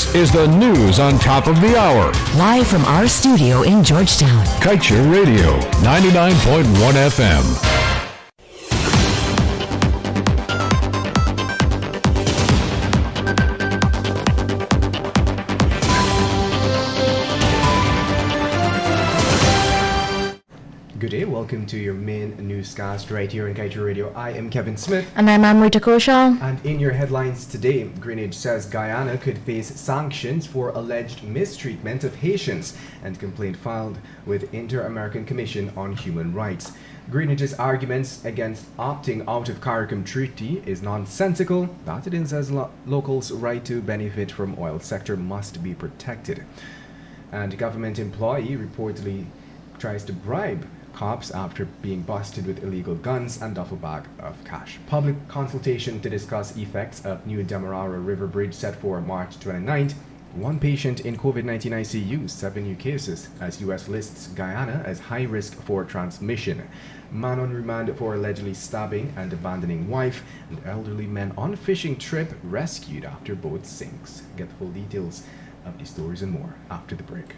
This is the news on top of the hour. Live from our studio in Georgetown. Kaieteur Radio, 99.1 FM. Good day, welcome to your main newscast right here on Kaieteur Radio. I am Kevin Smith. And I'm Amrita Koshal. And in your headlines today, Greenwich says Guyana could face sanctions for alleged mistreatment of Haitians and complaint filed with Inter-American Commission on Human Rights. Greenwich's arguments against opting out of CARICOM treaty is nonsensical. That it says locals' right to benefit from oil sector must be protected. And government employee reportedly tries to bribe cops after being busted with illegal guns and duffel bag of cash. Public consultation to discuss effects of new Demerara River Bridge set for March 29th. One patient in COVID-19 ICU, 7 new cases as U.S. lists Guyana as high risk for transmission. Man on remand for allegedly stabbing and abandoning wife, and elderly men on fishing trip rescued after boat sinks. Get the full details of these stories and more after the break.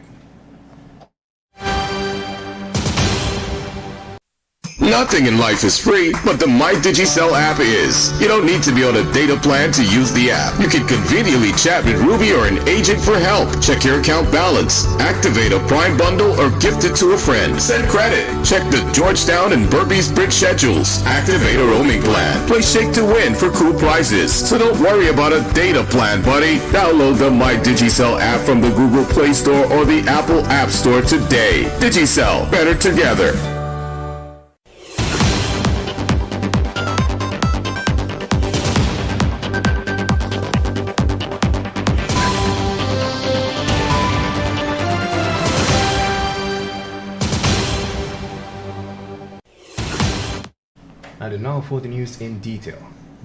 Nothing in life is free, but the MyDigiCell app is. You don't need to be on a data plan to use the app. You can conveniently chat with Ruby or an agent for help. Check your account balance, activate a Prime bundle, or gift it to a friend. Send credit. Check the Georgetown and Burpee's bridge schedules. Activate a roaming plan. Play Shake to Win for cool prizes. So don't worry about a data plan, buddy. Download the MyDigiCell app from the Google Play Store or the Apple App Store today. Digicel, better together. And now for the news in detail.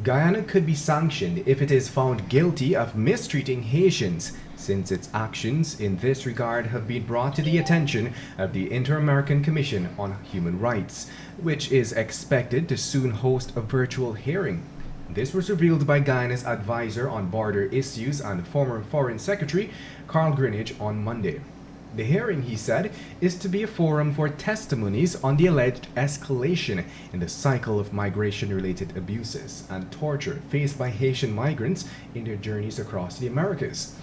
Guyana could be sanctioned if it is found guilty of mistreating Haitians, since its actions in this regard have been brought to the attention of the Inter-American Commission on Human Rights, which is expected to soon host a virtual hearing. This was revealed by Guyana's advisor on border issues and former Foreign Secretary Carl Greenwich on Monday. The hearing, he said, is to be a forum for testimonies on the alleged escalation in the cycle of migration-related abuses and torture faced by Haitian migrants in their journeys across the Americas.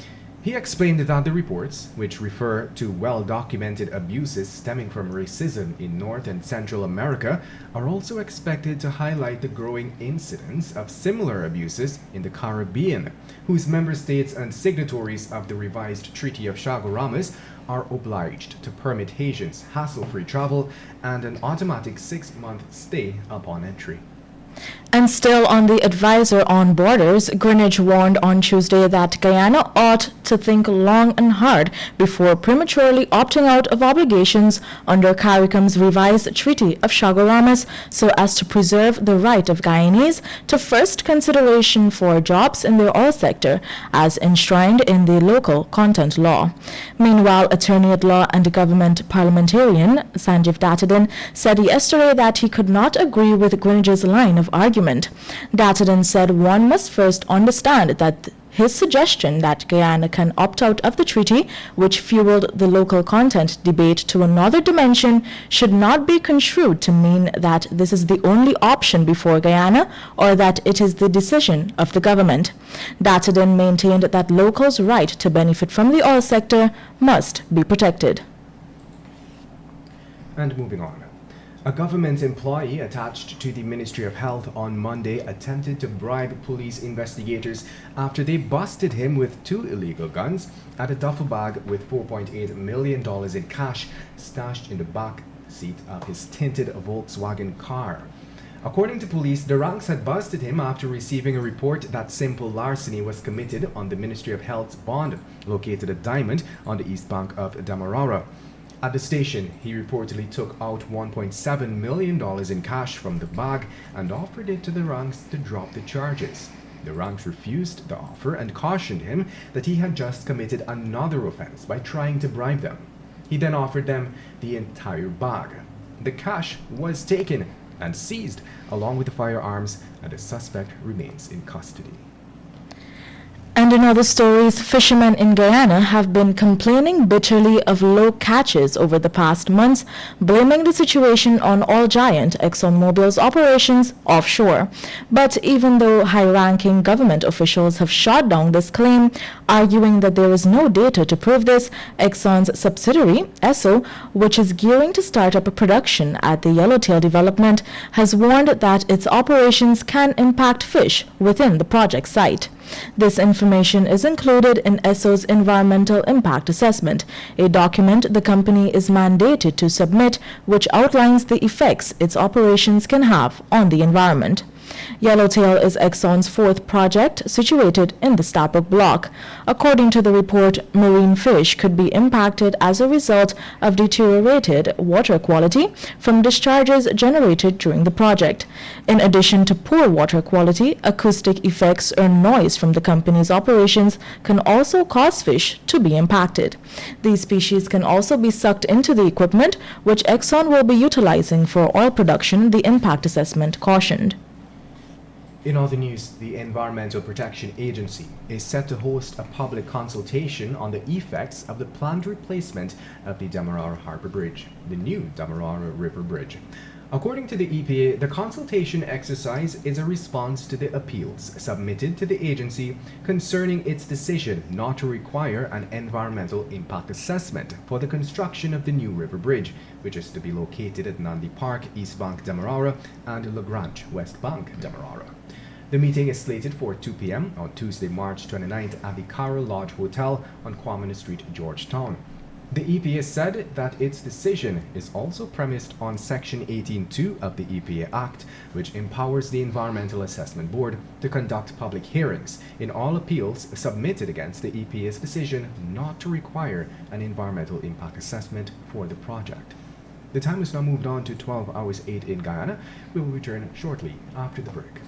He explained that the reports, which refer to well-documented abuses stemming from racism in North and Central America, are also expected to highlight the growing incidence of similar abuses in the Caribbean, whose member states and signatories of the revised Treaty of Chaguaramas are obliged to permit Haitians hassle-free travel and an automatic 6-month stay upon entry. And still on the advisor on borders, Greenwich warned on Tuesday that Guyana ought to think long and hard before prematurely opting out of obligations under CARICOM's revised Treaty of Chaguaramas so as to preserve the right of Guyanese to first consideration for jobs in the oil sector as enshrined in the local content law. Meanwhile, attorney at law and government parliamentarian Sanjeev Datadan said yesterday that he could not agree with Greenwich's line of argument. Datadan said one must first understand that his suggestion that Guyana can opt out of the treaty, which fueled the local content debate to another dimension, should not be construed to mean that this is the only option before Guyana or that it is the decision of the government. Datadan maintained that locals' right to benefit from the oil sector must be protected. And moving on. A government employee attached to the Ministry of Health on Monday attempted to bribe police investigators after they busted him with 2 illegal guns and a duffel bag with $4.8 million in cash stashed in the back seat of his tinted Volkswagen car. According to police, the ranks had busted him after receiving a report that simple larceny was committed on the Ministry of Health's bond located at Diamond on the east bank of Demerara. At the station, he reportedly took out $1.7 million in cash from the bag and offered it to the ranks to drop the charges. The ranks refused the offer and cautioned him that he had just committed another offense by trying to bribe them. He then offered them the entire bag. The cash was taken and seized along with the firearms, and the suspect remains in custody. And in other stories, fishermen in Guyana have been complaining bitterly of low catches over the past months, blaming the situation on oil giant ExxonMobil's operations offshore. But even though high-ranking government officials have shot down this claim, arguing that there is no data to prove this, Exxon's subsidiary, Esso, which is gearing to start up a production at the Yellowtail development, has warned that its operations can impact fish within the project site. This information is included in Esso's Environmental Impact Assessment, a document the company is mandated to submit, which outlines the effects its operations can have on the environment. Yellowtail is Exxon's fourth project situated in the Stabroek Block. According to the report, marine fish could be impacted as a result of deteriorated water quality from discharges generated during the project. In addition to poor water quality, acoustic effects or noise from the company's operations can also cause fish to be impacted. These species can also be sucked into the equipment, which Exxon will be utilizing for oil production, the impact assessment cautioned. In other news, the Environmental Protection Agency is set to host a public consultation on the effects of the planned replacement of the Demerara Harbor Bridge, the new Demerara River Bridge. According to the EPA, the consultation exercise is a response to the appeals submitted to the agency concerning its decision not to require an environmental impact assessment for the construction of the new river bridge, which is to be located at Nandi Park, East Bank, Demerara, and Lagrange, West Bank, Demerara. The meeting is slated for 2 p.m. on Tuesday, March 29th at the Carroll Lodge Hotel on Quamina Street, Georgetown. The EPA said that its decision is also premised on Section 18.2 of the EPA Act, which empowers the Environmental Assessment Board to conduct public hearings in all appeals submitted against the EPA's decision not to require an environmental impact assessment for the project. The time has now moved on to 12 hours 8 in Guyana. We will return shortly after the break.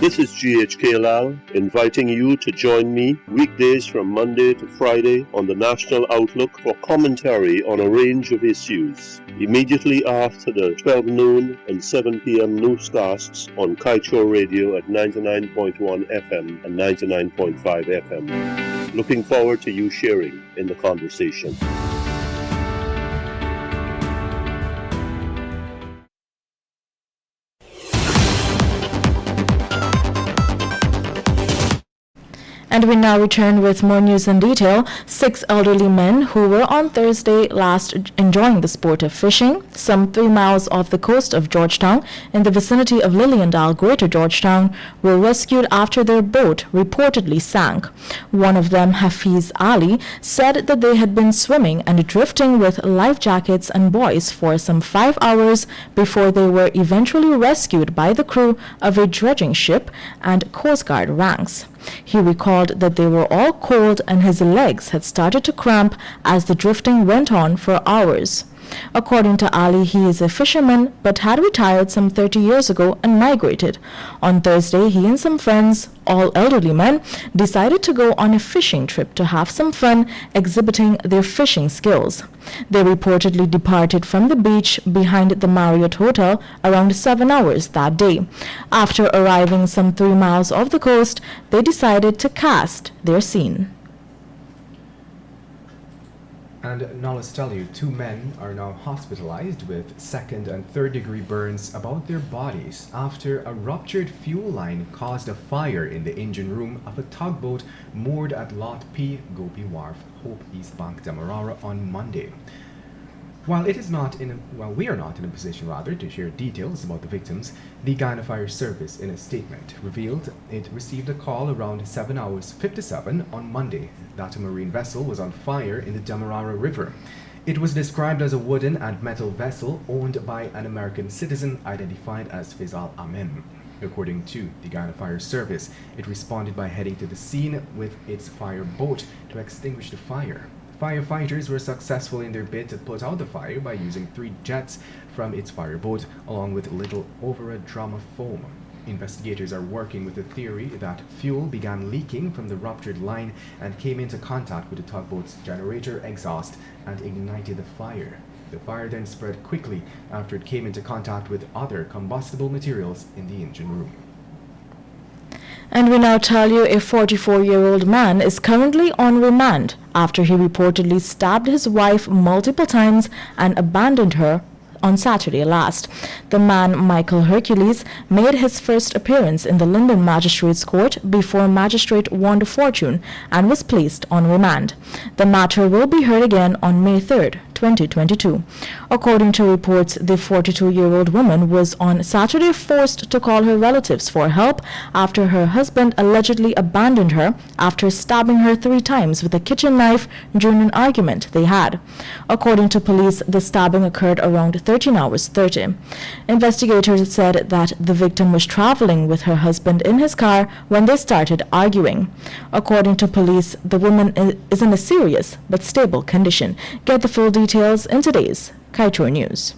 This is GHK Lal inviting you to join me weekdays from Monday to Friday on the National Outlook for commentary on a range of issues. Immediately after the 12 noon and 7 p.m. newscasts on Kaieteur Radio at 99.1 FM and 99.5 FM. Looking forward to you sharing in the conversation. And we now return with more news in detail. 6 elderly men who were on Thursday last enjoying the sport of fishing, some 3 miles off the coast of Georgetown in the vicinity of Liliendal, Greater Georgetown, were rescued after their boat reportedly sank. One of them, Hafiz Ali, said that they had been swimming and drifting with life jackets and buoys for some 5 hours before they were eventually rescued by the crew of a dredging ship and Coast Guard ranks. He recalled that they were all cold and his legs had started to cramp as the drifting went on for hours. According to Ali, he is a fisherman but had retired some 30 years ago and migrated. On Thursday, he and some friends, all elderly men, decided to go on a fishing trip to have some fun exhibiting their fishing skills. They reportedly departed from the beach behind the Marriott Hotel around 7 hours that day. After arriving some 3 miles off the coast, they decided to cast their seine. And now let's tell you, 2 men are now hospitalized with 2nd and 3rd degree burns about their bodies after a ruptured fuel line caused a fire in the engine room of a tugboat moored at Lot P, Gopi Wharf, Hope East Bank, Demerara on Monday. While we are not in a position to share details about the victims, the Guyana Fire Service, in a statement, revealed it received a call around 7 hours 57 on Monday that a marine vessel was on fire in the Demerara River. It was described as a wooden and metal vessel owned by an American citizen identified as Faisal Amin. According to the Guyana Fire Service, it responded by heading to the scene with its fire boat to extinguish the fire. Firefighters were successful in their bid to put out the fire by using 3 jets from its fireboat along with little over a drum of foam. Investigators are working with the theory that fuel began leaking from the ruptured line and came into contact with the tugboat's generator exhaust and ignited the fire. The fire then spread quickly after it came into contact with other combustible materials in the engine room. And we now tell you a 44-year-old man is currently on remand after he reportedly stabbed his wife multiple times and abandoned her on Saturday last. The man, Michael Hercules, made his first appearance in the Linden Magistrates Court before Magistrate Wanda Fortune and was placed on remand. The matter will be heard again on May 3rd, 2022. According to reports, the 42-year-old woman was on Saturday forced to call her relatives for help after her husband allegedly abandoned her after stabbing her 3 times with a kitchen knife during an argument they had. According to police, the stabbing occurred around 13 hours 30. Investigators said that the victim was traveling with her husband in his car when they started arguing. According to police, the woman is in a serious but stable condition. Get the full details in today's Kaieteur News.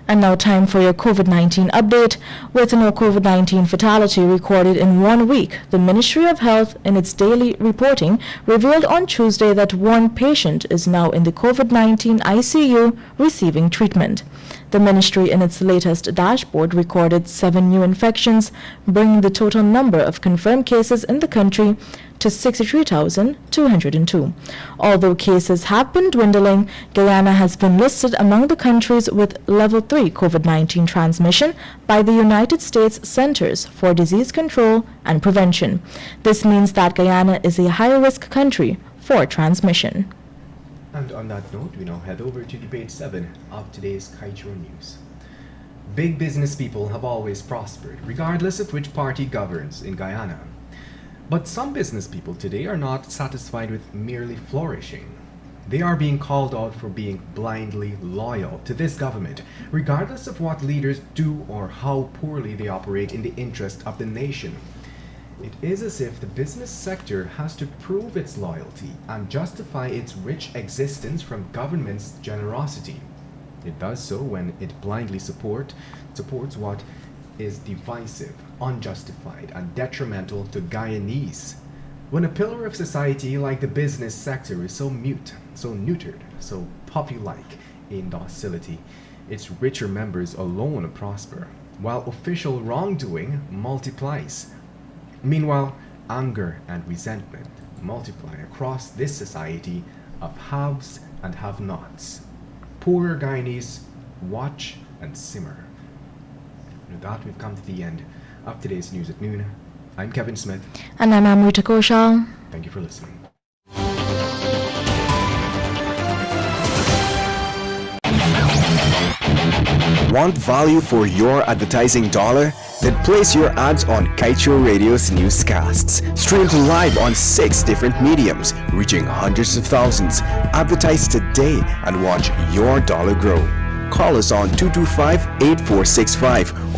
And now time for your COVID-19 update. With no COVID-19 fatality recorded in 1 week, the Ministry of Health, in its daily reporting, revealed on Tuesday that 1 patient is now in the COVID-19 ICU receiving treatment. The ministry, in its latest dashboard, recorded 7 new infections, bringing the total number of confirmed cases in the country to 63,202. Although cases have been dwindling, Guyana has been listed among the countries with level 3 COVID-19 transmission by the United States Centers for Disease Control and Prevention. This means that Guyana is a high-risk country for transmission. And on that note, we now head over to debate 7 of today's Kaieteur News. Big business people have always prospered, regardless of which party governs in Guyana. But some business people today are not satisfied with merely flourishing. They are being called out for being blindly loyal to this government, regardless of what leaders do or how poorly they operate in the interest of the nation. It is as if the business sector has to prove its loyalty and justify its rich existence from government's generosity. It does so when it blindly supports what is divisive, unjustified, and detrimental to Guyanese. When a pillar of society like the business sector is so mute, so neutered, so puppy-like in docility, its richer members alone prosper, while official wrongdoing multiplies. Meanwhile, anger and resentment multiply across this society of haves and have-nots. Poorer Guyanese watch and simmer. With that, we've come to the end of today's News at Noon. I'm Kevin Smith. And I'm Amrita Koshal. Thank you for listening. Want value for your advertising dollar? Then place your ads on Kaieteur Radio's Newscasts. Streamed live on 6 different mediums, reaching hundreds of thousands. Advertise today and watch your dollar grow. Call us on 225-8465